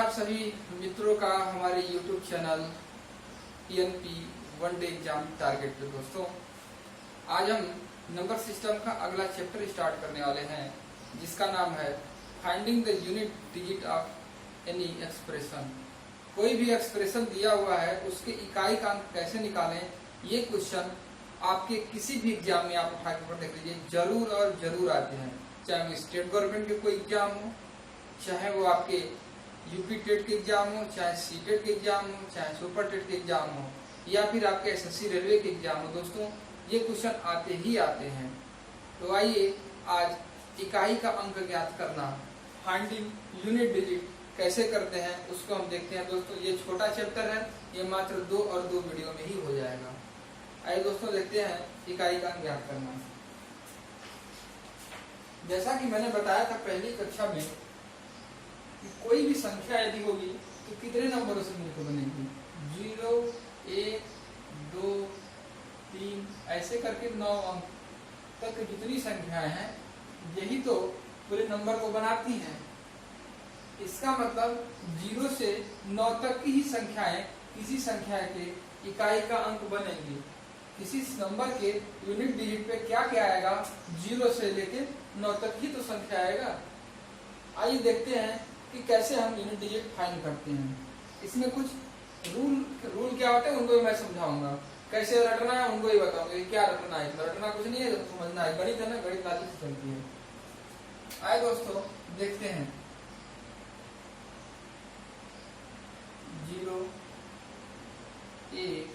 आप सभी मित्रों का हमारे YouTube channel PNP one day exam target पे। दोस्तों, आज हम नंबर सिस्टम का अगला चैप्टर स्टार्ट करने वाले हैं, जिसका नाम है finding the unit digit of any expression. कोई भी एक्सप्रेशन दिया हुआ है, उसके इकाई का अंक कैसे निकालें, ये क्वेश्चन आपके किसी भी एग्जाम में आप उठा के देख लीजिए, जरूर और जरूर आते हैं। चाहे वो स्टेट गवर्नमेंट के कोई एग्जाम हो, चाहे वो आपके यूपी टेट के एग्जाम हो, चाहे सीटेट के एग्जाम हो, चाहे सुपर टेट के एग्जाम हो, या फिर आपके एसएससी रेलवे के एग्जाम हो। दोस्तों, ये क्वेश्चन आते ही आते हैं। तो आइए आज इकाई का अंक ज्ञात करना, फाइंडिंग यूनिट डिजिट कैसे करते हैं, उसको हम देखते हैं। दोस्तों, ये छोटा चैप्टर है, ये मात्र 2 और 2 वीडियो में ही हो जाएगा। आइए दोस्तों देखते हैं इकाई का अंक ज्ञात करना। जैसा कि मैंने बताया था पहली कक्षा में कि कोई भी संख्या यदि होगी तो कितने नंबरों से मिलकर बनेगी, 0, 1, 2, 3 ऐसे करके 9 अंक तक जितनी संख्याएं हैं, यही तो पूरे नंबर को बनाती हैं। इसका मतलब 0 से 9 तक की ही संख्याएं किसी संख्या के इकाई का अंक बनेंगी। किसी नंबर के यूनिट डिजिट पे क्या क्या आएगा, 0 से लेके 9 तक ही तो संख्या आएगा। आइए देखते हैं कि कैसे हम यूनिट डिजिट फाइंड करते हैं। इसमें कुछ रूल क्या होते हैं उनको भी मैं समझाऊंगा, कैसे रटना है उनको ही बताऊंगा। क्या रटना है, रटना कुछ नहीं है, समझना है। गणित है ना, गणित लाजिक से चलती है। आए दोस्तों देखते हैं, 0, 1,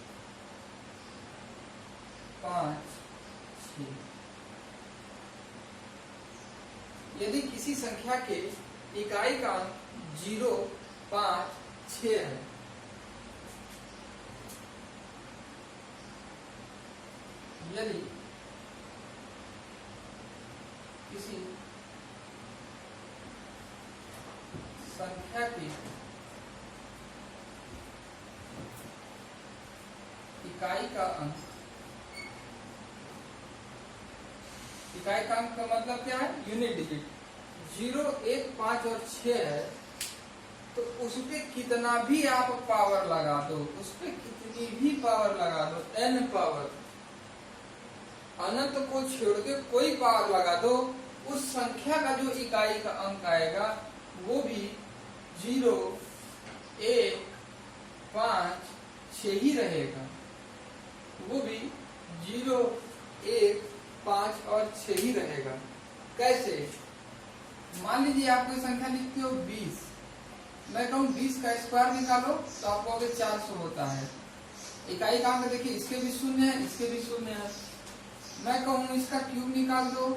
5, 6। यदि किसी संख्या के इकाई का अंक 0, 5, 6 है, यदि किसी संख्या की इकाई का अंक, इकाई का अंक का मतलब क्या है, यूनिट डिजिट 0, 1, 5 और 6 है, तो उस पे कितना भी आप पावर लगा दो, उस पे कितनी भी पावर लगा दो, n पावर, अनंत को छोड़ के कोई पावर लगा दो, उस संख्या का जो इकाई का अंक आएगा वो भी 0, 1, 5, 6 ही रहेगा। वो भी 0, 1, 5 और 6 ही रहेगा। कैसे? मान लीजिए आप कोई संख्या लिखते हो 20, मैं कहूँ 20 का स्क्वायर निकालो तो आप कहोगे 400 होता है। इकाई का अंक देखिए, इसके भी 0 है, इसके भी 0 है। मैं कहूँ इसका क्यूब निकाल दो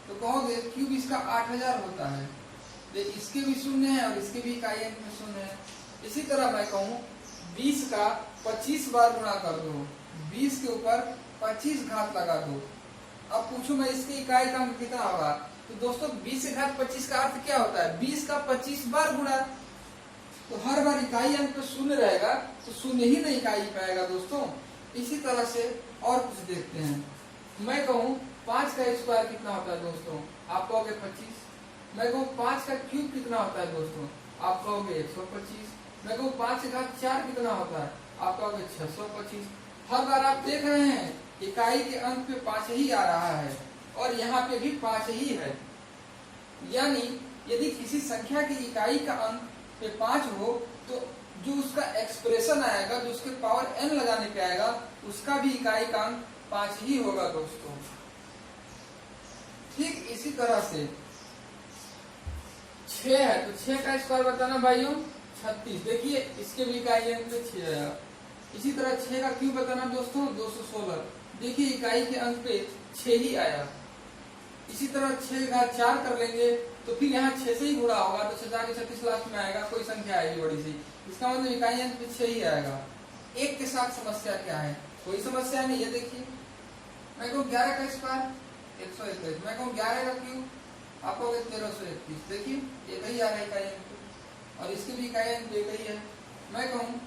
तो कहोगे क्यूब इसका 8000 होता है। इसके भी 0 है और इसके भी इकाई अंक में 0 है। इसी तरह मैं कहूँ 20 का 25 बार गुणा कर दो, 20 के ऊपर 25 घात लगा दो। अब पूछो मैं इसके इकाई का अंक कितना होगा, तो दोस्तों 20 से घात 25 का अर्थ क्या होता है, 20 का 25 बार गुणा। तो हर बार इकाई अंक पे 0 रहेगा, तो 0 ही नहीं इकाई पाएगा दोस्तों। इसी तरह से और कुछ देखते हैं। मैं कहूँ 5 का स्क्वायर कितना होता है दोस्तों, आप कहोगे 25। मैं कहूँ 5 का क्यूब कितना होता है दोस्तों, आप कहोगे 125। मैं कहूँ 5 से घात 4 कितना होता है, आप कहोगे 625। हर बार आप देख रहे हैं इकाई के अंक पे 5 ही आ रहा है और यहाँ पे भी 5 ही है। यानी यदि किसी संख्या की इकाई का अंक पे 5 हो तो जो उसका एक्सप्रेशन आएगा, जो उसके पावर n लगाने पे आएगा, उसका भी इकाई का अंक 5 ही होगा दोस्तों। ठीक इसी तरह से 6 है तो 6 का स्क्वायर बताना भाइयों 36। देखिए इसके भी इकाई अंक पे 6 आया। इसी तरह 6 का क्यूब बताना दोस्तों 216। देखिए इकाई के अंक पे 6 ही आया। इसी तरह 6 घात 4 कर लेंगे तो फिर यहाँ 6 से ही गुणा होगा, तो 6 के 36 लास्ट में आएगा, कोई संख्या आएगी बड़ी सी, इसका मतलब इकाई अंक पे 6 ही आएगा। एक के साथ समस्या क्या है, कोई समस्या नहीं है। देखिए मैं कहूँ 11 का स्क्वायर 121, मैं कहूँ 11 का क्यूब आप कहोगे 1331। देखिए एक ही आ रहा है इकाई अंक और इसकी भी इकाई अंक एक ही है। मैं कहूँ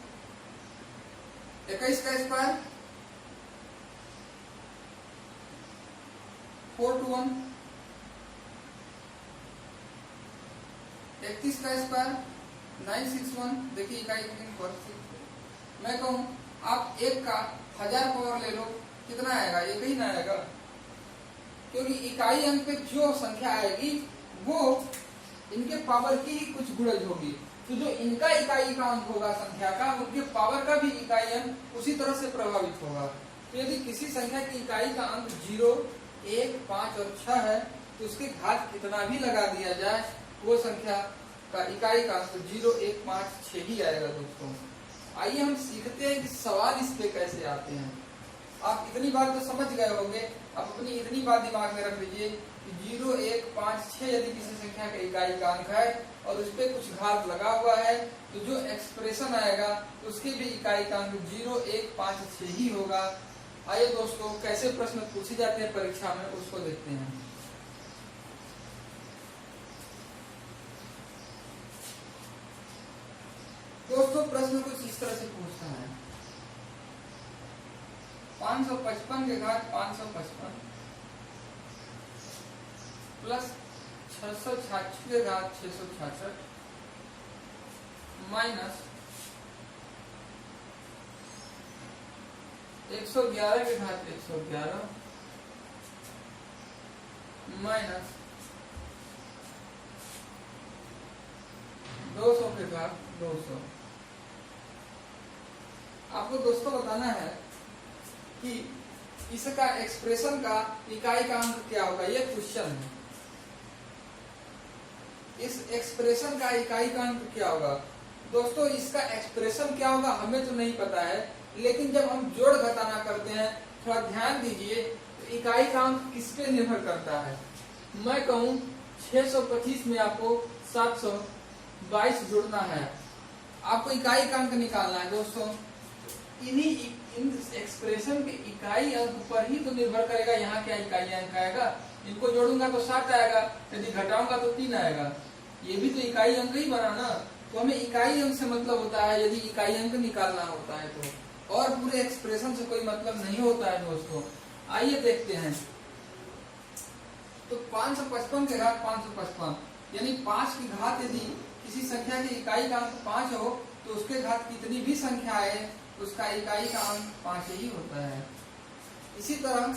21 का स्क्वायर 4 to 1, 31 का स्क्वायर 961 देखिए इकाई पर मैं कहूँ आप 1 का 1000 पावर ले लो, कितना आएगा? एक ही ना आएगा, क्योंकि इकाई अंक पे जो संख्या आएगी वो इनके पावर की ही कुछ गुणज होगी। तो जो इनका इकाई का अंक होगा संख्या का, उनके पावर का भी इकाई अंक उसी तरह से प्रभावित होगा। तो यदि किसी संख्या की इकाई का अंक 0, 1, 5 और 6 है तो उसके घात कितना भी लगा दिया जाए वो संख्या का इकाई का अंक 0, 1, 5, 6 ही आएगा। दोस्तों आइए हम सीखते हैं कि सवाल इस पे कैसे आते हैं। आप इतनी बात तो समझ गए होंगे, आप अपनी इतनी बात दिमाग में रख लीजिए कि 0, 1, 5, 6 यदि किसी संख्या का इकाई का अंक है और उस पर कुछ घात लगा हुआ है तो जो एक्सप्रेशन आएगा उसके भी इकाई का अंक 0, 1, 5, 6 ही होगा। आइए दोस्तों कैसे प्रश्न पूछे जाते हैं परीक्षा में उसको देखते हैं। दोस्तों प्रश्न कुछ इस तरह से पूछता है, 555 के घात 555 प्लस 666 के घात 666 माइनस 111 के घात 111 माइनस 200 के घात 200। आपको दोस्तों बताना है कि इसका एक्सप्रेशन का इकाई का अंक क्या होगा। ये क्वेश्चन है, इस एक्सप्रेशन का इकाई का अंक क्या होगा। दोस्तों इसका एक्सप्रेशन क्या होगा हमें तो नहीं पता है, लेकिन जब हम जोड़ घटाना करते हैं थोड़ा ध्यान दीजिए तो इकाई का अंक किस पे निर्भर करता है। मैं कहूँ 625 में आपको 722 जोड़ना है, आपको इकाई का अंक निकालना है। दोस्तों इन एक्सप्रेशन के इकाई अंक पर ही तो निर्भर करेगा यहाँ क्या इकाई अंक आएगा। इनको जोड़ूंगा तो 7 आएगा, यदि घटाऊंगा तो 3 आएगा। ये भी तो इकाई अंक ही बना ना, तो हमें इकाई अंक से मतलब होता है यदि इकाई अंक निकालना होता है तो, और पूरे एक्सप्रेशन से कोई मतलब नहीं होता है। दोस्तों आइए देखते हैं। तो 555 के घात 555 यानी 5 की घात यदि किसी संख्या की इकाई का अंक 5 हो तो उसके घात कितनी भी संख्या है उसका इकाई का अंक 5 ही होता है। इसी तरह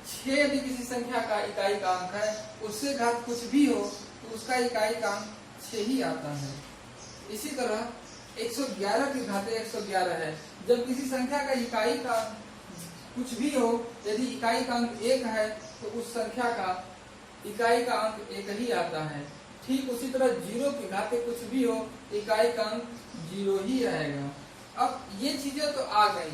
6 यदि किसी संख्या का इकाई का अंक है उससे घात कुछ भी हो तो उसका इकाई का अंक 6 ही आता है। इसी तरह 111 की घात 111 है, जब किसी संख्या का इकाई का कुछ भी हो यदि इकाई का अंक 1 है तो उस संख्या का इकाई का अंक 1 ही आता है। ठीक उसी तरह 0 की घाते कुछ भी हो इकाई का अंक 0 ही रहेगा। अब ये चीजें तो आ गई,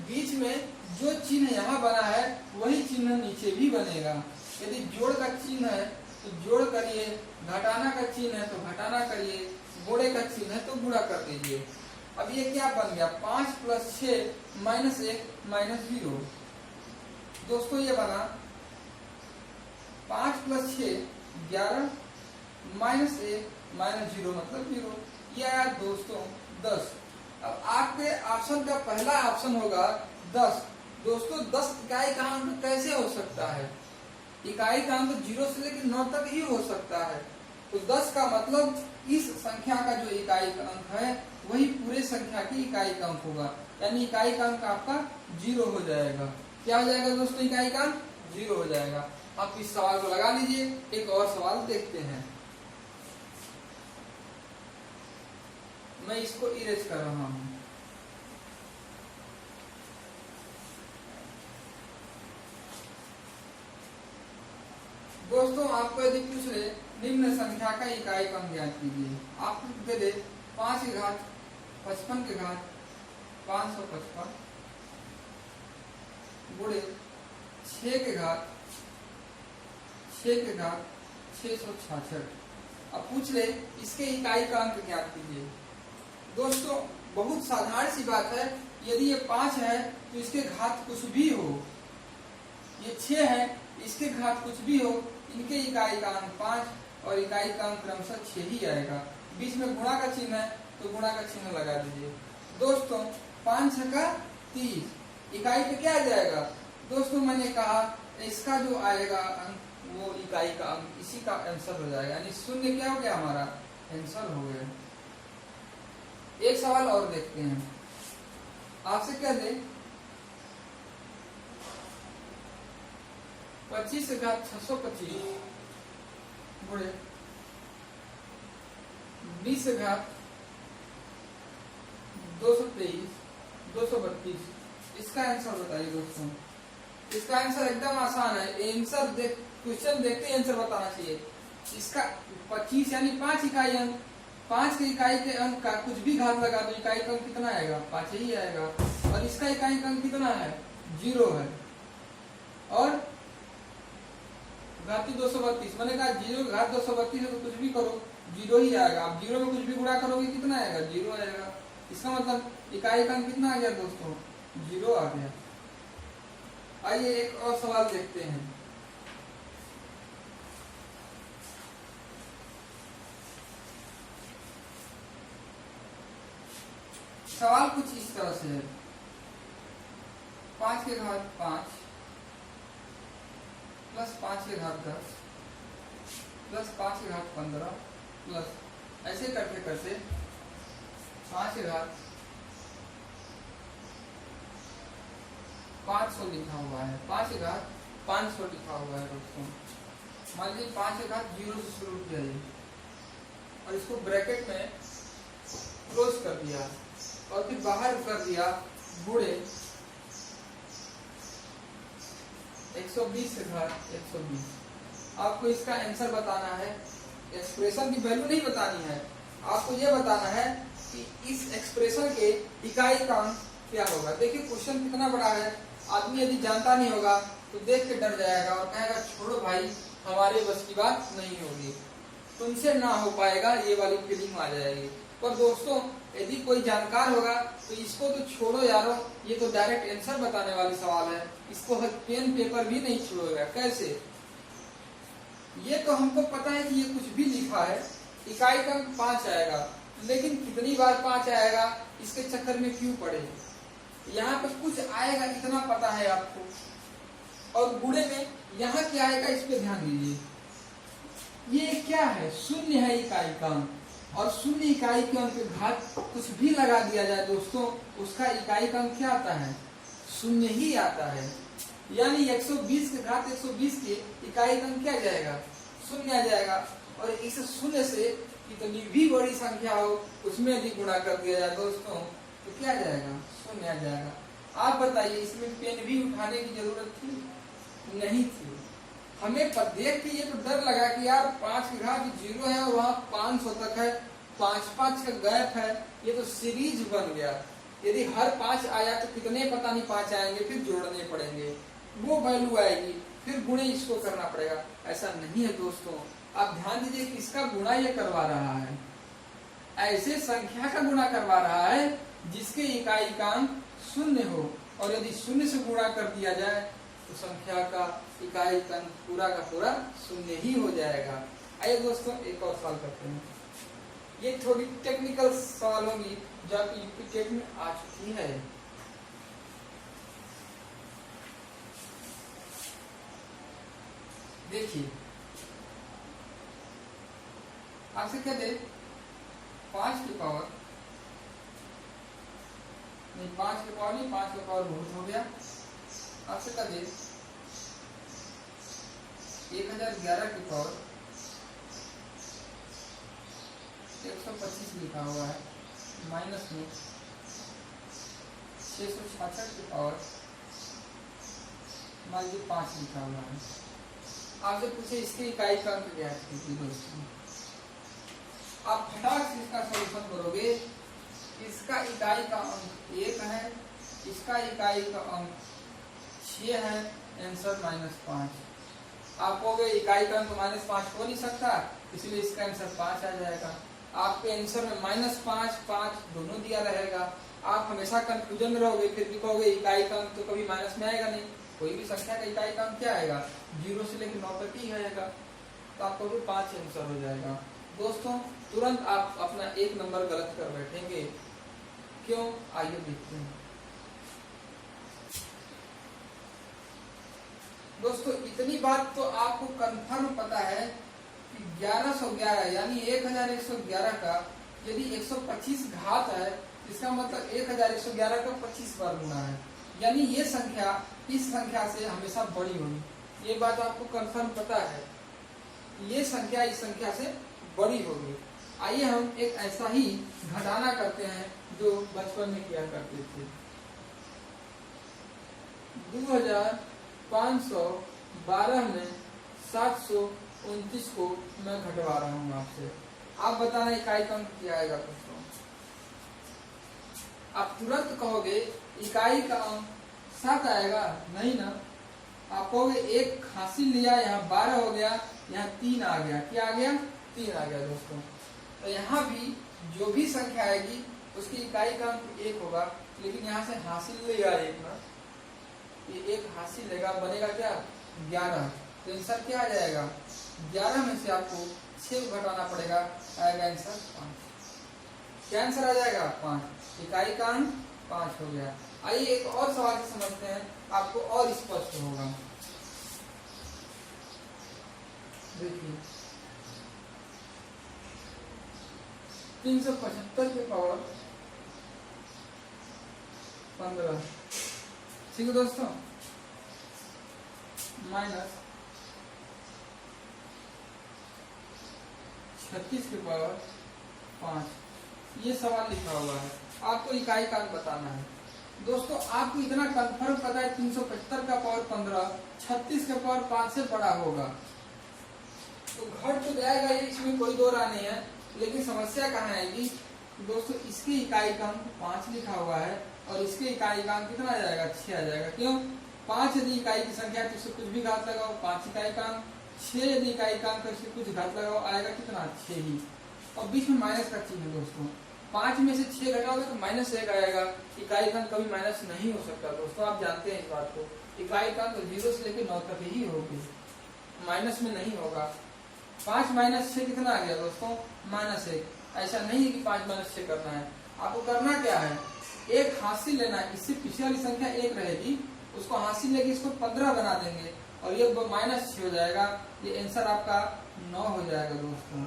बीच में जो चिन्ह यहाँ बना है वही चिन्ह नीचे भी बनेगा। यदि जोड़ का चिन्ह है तो जोड़ करिए, घटाना का चिन्ह है तो घटाना करिए, गुणे का चिन्ह है तो गुणा कर दीजिए। अब ये क्या बन गया 5 + 6 -1 -0। दोस्तों ये बना 5 + 6 11 -1 -0 मतलब 0। ये आया दोस्तों 10। अब आपके ऑप्शन का पहला ऑप्शन होगा 10। दोस्तों 10 इकाई का अंक कैसे हो सकता है? इकाई का अंक 0 से लेकर 9 तक ही हो सकता है। तो 10 का मतलब इस संख्या का जो इकाई का अंक है वही पूरे संख्या की इकाई का अंक होगा, यानी इकाई का अंक आपका 0 हो जाएगा। क्या हो जाएगा दोस्तों? इकाई का अंक 0 हो जाएगा। आप इस सवाल को लगा लीजिए। एक और सवाल देखते हैं, मैं इसको इरेज कर रहा हूं। दोस्तों आपको यदि पूछ ले निम्न संख्या का इकाई का अंक ज्ञात कीजिए, आपको दे दे 5 की घात 55 के घात 555 गुणे 6 के घात 666। अब पूछ ले इसके इकाई का अंक ज्ञात कीजिए। दोस्तों बहुत साधारण सी बात है, यदि ये 5 है तो इसके घात कुछ भी हो, ये 6 है इसके घात कुछ भी हो, इनके इकाई का अंक 5 और इकाई का अंक क्रमशः 6 ही आएगा। बीच में गुणा का चिन्ह है तो गुणा का चिन्ह लगा दीजिए। दोस्तों 5 छक्का 30 इकाई पे क्या आ जाएगा? दोस्तों मैंने कहा इसका जो आएगा अंक वो इकाई का अंक, इसी का आंसर हो जाएगा, यानी 0 क्या हो गया हमारा आंसर हो गया। एक सवाल और देखते हैं। आपसे क्या दे 25/625 गुणे 20/223 232, इसका आंसर बताइए दोस्तों। इसका आंसर एकदम आसान है। आंसर देख क्वेश्चन देखते ही आंसर बताना चाहिए। इसका 25 यानी 5 इकाई अंक, 5 के इकाई के अंक का कुछ भी घात लगा तो इकाई का अंक कितना आएगा? 5 ही आएगा। और इसका इकाई का अंक कितना है? 0 है। और घाती 232 मैंने कहा 0 की घात 232 है तो कुछ भी करो 0 ही आएगा। आप 0 में कुछ भी गुणा करोगे कितना आएगा? 0 आएगा। इसका मतलब इकाई का अंक कितना आ गया दोस्तों? 0 आ गया। आइए एक और सवाल देखते हैं। सवाल कुछ इस तरह से है। 5 के घात 5 प्लस 5 के घात 10 प्लस 5 के घात 15 प्लस ऐसे करते करते 5 के घात 500 लिखा हुआ है। 5 के घात 500 लिखा हुआ है दोस्तों। मान लीजिए 5 के घात 0 से शुरू किया जाए और इसको ब्रैकेट में क्लोज कर दिया और फिर बाहर कर दिया गुणे 120 के घात 120। आपको इसका आंसर बताना है। एक्सप्रेशन की वैल्यू नहीं बतानी है, आपको यह बताना है कि इस एक्सप्रेशन के इकाई का अंक क्या होगा। देखिए क्वेश्चन कितना बड़ा है। आदमी यदि जानता नहीं होगा तो देख के डर जाएगा और कहेगा छोड़ो भाई हमारे बस की बात नहीं होगी, तुमसे ना हो पाएगा, ये वाली फीलिंग आ जाएगी। पर दोस्तों यदि कोई जानकार होगा तो इसको तो छोड़ो यारो, ये तो डायरेक्ट आंसर बताने वाली सवाल है, इसको पेन पेपर भी नहीं छोड़ेगा। कैसे? ये तो हमको पता है कि ये कुछ भी लिखा है, इकाई का 5 आएगा, लेकिन कितनी बार 5 आएगा इसके चक्कर में क्यों पड़े। यहाँ पर कुछ आएगा इतना पता है आपको, और गुणे में यहाँ क्या आएगा इस पे ध्यान दीजिए। ये क्या है? शून्य है इकाई का अंक, और शून्य इकाई के अंक घात कुछ भी लगा दिया जाए दोस्तों उसका इकाई का अंक क्या आता है? शून्य ही आता है। यानी 120 के घात 120 के इकाई का अंक क्या आ जाएगा? शून्य आ जाएगा। और इस शून्य से कितनी भी बड़ी संख्या हो उसमें यदि गुणा कर दिया जाए दोस्तों तो क्या आ जाएगा? शून्य आ जाएगा। आप बताइए इसमें पेन भी उठाने की जरूरत थी? नहीं थी। हमें देख के ये तो डर लगा कि यार 5 की घात 0 है और वहाँ 500 तक है, 5-5 का गैप है, ये तो सीरीज बन गया। यदि हर 5 आया तो कितने पता नहीं 5 आएंगे, फिर जोड़ने पड़ेंगे, वो वैल्यू आएगी, फिर गुणे इसको करना पड़ेगा। ऐसा नहीं है दोस्तों। आप ध्यान दीजिए किसका गुणा ये करवा रहा है? ऐसे संख्या का गुणा करवा रहा है जिसके इकाई का अंक 0 हो, और यदि 0 से गुणा कर दिया जाए तो संख्या का इकाई का अंक पूरा का पूरा 0 ही हो जाएगा। आइए दोस्तों एक और सवाल करते हैं। ये थोड़ी टेक्निकल सवाल होगी जो आपकी यूपी टेट में आ चुकी है। देखिए आपसे क्या दे 5 की पावर नहीं, 5 की पावर नहीं, 5 की पावर बहुत हो गया। आपसे क्या दे 1011 की पावर 125 लिखा हुआ है, माइनस में 666 की पावर मान लीजिए 5 लिखा हुआ है। आपसे पूछे इसकी इकाई का अंक क्या है दोस्तों, आप फटाक से इसका सॉल्यूशन करोगे। इसका इकाई का अंक 1 है, इसका इकाई का अंक 6 है, आंसर -5। आप कहोगे इकाई का अंक -5 हो नहीं सकता, इसलिए इसका आंसर 5 आ जाएगा। आपके आंसर में -5 5 दोनों दिया रहेगा। आप हमेशा कंफ्यूजन में रहोगे, फिर भी कहोगे इकाई का अंक तो कभी माइनस में आएगा नहीं। कोई भी संख्या का इकाई का अंक क्या आएगा? 0 से लेकर 9 तक ही आएगा, तो आपको भी 5 आंसर हो जाएगा। दोस्तों तुरंत आप अपना 1 नंबर गलत कर बैठेंगे। क्यों? आइए देखते हैं। दोस्तों इतनी बात तो आपको कंफर्म पता है कि 1111 यानी 1111 का यदि 125 घात है, इसका मतलब 1111 का 25 बार गुना है, यानी ये संख्या इस संख्या से हमेशा बड़ी होगी। ये बात आपको कंफर्म पता है, ये संख्या इस संख्या से बड़ी होगी। आइए हम एक ऐसा ही घटाना करते हैं जो बचपन में किया करते थे। 2512 में 729 को मैं घटवा रहा हूँ आपसे। आप बताना इकाई का अंक क्या आएगा दोस्तों। आप तुरंत कहोगे इकाई का अंक 7 आएगा, नहीं ना। आप कहोगे एक हासिल लिया, यहाँ 12 हो गया, यहाँ 3 आ गया। क्या आ गया? 3 आ गया दोस्तों। तो यहाँ भी जो भी संख्या आएगी उसकी इकाई का अंक 1 होगा, लेकिन यहाँ से हासिल लेगा 1 ना, ये 1 हासिल लेगा, बनेगा क्या? 11। तो आंसर क्या आ जाएगा? 11 में से आपको 6 घटाना पड़ेगा, आएगा आंसर 5। क्या आंसर आ जाएगा? 5। इकाई का अंक 5 हो गया। आइए एक और सवाल से समझते हैं, आपको और स्पष्ट होगा। देखिए 375 के पावर 15, ठीक है दोस्तों, माइनस 36 के पावर 5। ये सवाल लिखा हुआ है, आपको इकाई का अंक बताना है। दोस्तों आपको इतना कंफर्म पता है 375 का पावर 15 36 के पावर 5 से बड़ा होगा, तो घट तो जाएगा ये, इसमें कोई दो राय नहीं है। लेकिन समस्या कहाँ आएगी दोस्तों, इसकी इकाई का अंक 5 लिखा हुआ है और इसके इकाई का अंक कितना आ जाएगा? 6 आ जाएगा। क्यों? 5 यदि इकाई की संख्या है तो इससे कुछ भी घात लगाओ, 5 इकाई का अंक। 6 यदि इकाई का अंक है इससे कुछ घात लगाओ, आएगा कितना? 6 ही। और बीच में माइनस का चिन्ह है दोस्तों, 5 में से 6 घटाओगे तो -1 आएगा। इकाई का अंक कभी माइनस नहीं हो सकता दोस्तों, आप जानते हैं इस बात को। इकाई का अंक 0 से लेकर 9 तक ही होगी, माइनस में नहीं होगा। 5 - 6 कितना आ गया दोस्तों? -1। ऐसा नहीं है कि 5 - 6 करना है, आपको करना क्या है? एक हासिल लेना है, इससे पिछले वाली संख्या 1 रहेगी, उसको हासिल लेके इसको 15 बना देंगे और ये -6 हो जाएगा। ये आंसर आपका 9 हो जाएगा दोस्तों।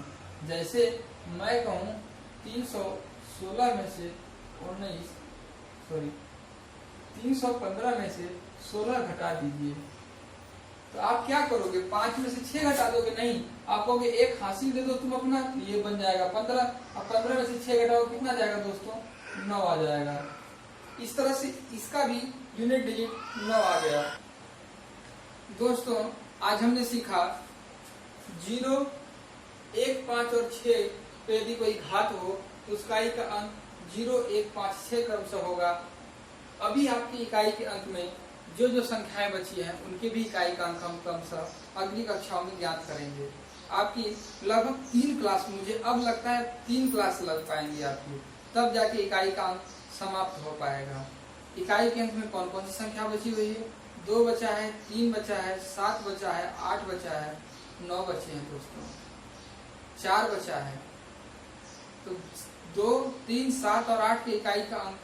जैसे मैं कहूँ 316 में से 315 में से 16 घटा दीजिए, तो आप क्या करोगे? 5 में से 6 घटा दोगे? नहीं, आप कहोगे एक हासिल दे दो तुम अपना, ये बन जाएगा 15। अब 15 में से 6 घटाओ, कितना जाएगा दोस्तों? 9 आ जाएगा। इस तरह से इसका भी यूनिट डिजिट 9 आ गया। दोस्तों आज हमने सीखा 0, 1, 5 और 6 पे यदि कोई घात हो तो उसका इकाई का अंक 0, 1, 5, 6 क्रम से होगा। अभी आपकी इकाई के अंक में जो जो संख्याएं बची हैं उनके भी इकाई का अंक हम क्रमशः अगली कक्षाओं में ज्ञात करेंगे। आपकी लगभग 3 क्लास, मुझे अब लगता है 3 क्लास लग पाएंगी आपकी, तब जाके इकाई का अंक समाप्त हो पाएगा। इकाई के अंक में कौन कौन सी संख्या बची हुई है? 2 बचा है, 3 बचा है, 7 बचा है, 8 बचा है, 9 बचे हैं दोस्तों, 4 बचा है। तो 2, 3, 7 और 8 के इकाई का अंक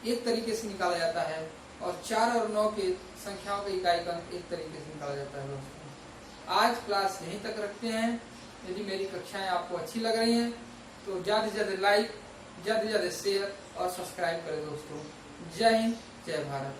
एक तरीके से निकाला जाता है और 4 और 9 के संख्याओं के इकाई का अंक एक तरीके से निकाला जाता है दोस्तों। आज क्लास यहीं तक रखते हैं। यदि मेरी कक्षाएं आपको अच्छी लग रही हैं तो ज्यादा से ज्यादा लाइक, ज्यादा से ज्यादा शेयर और सब्सक्राइब करें दोस्तों। जय हिंद, जय भारत।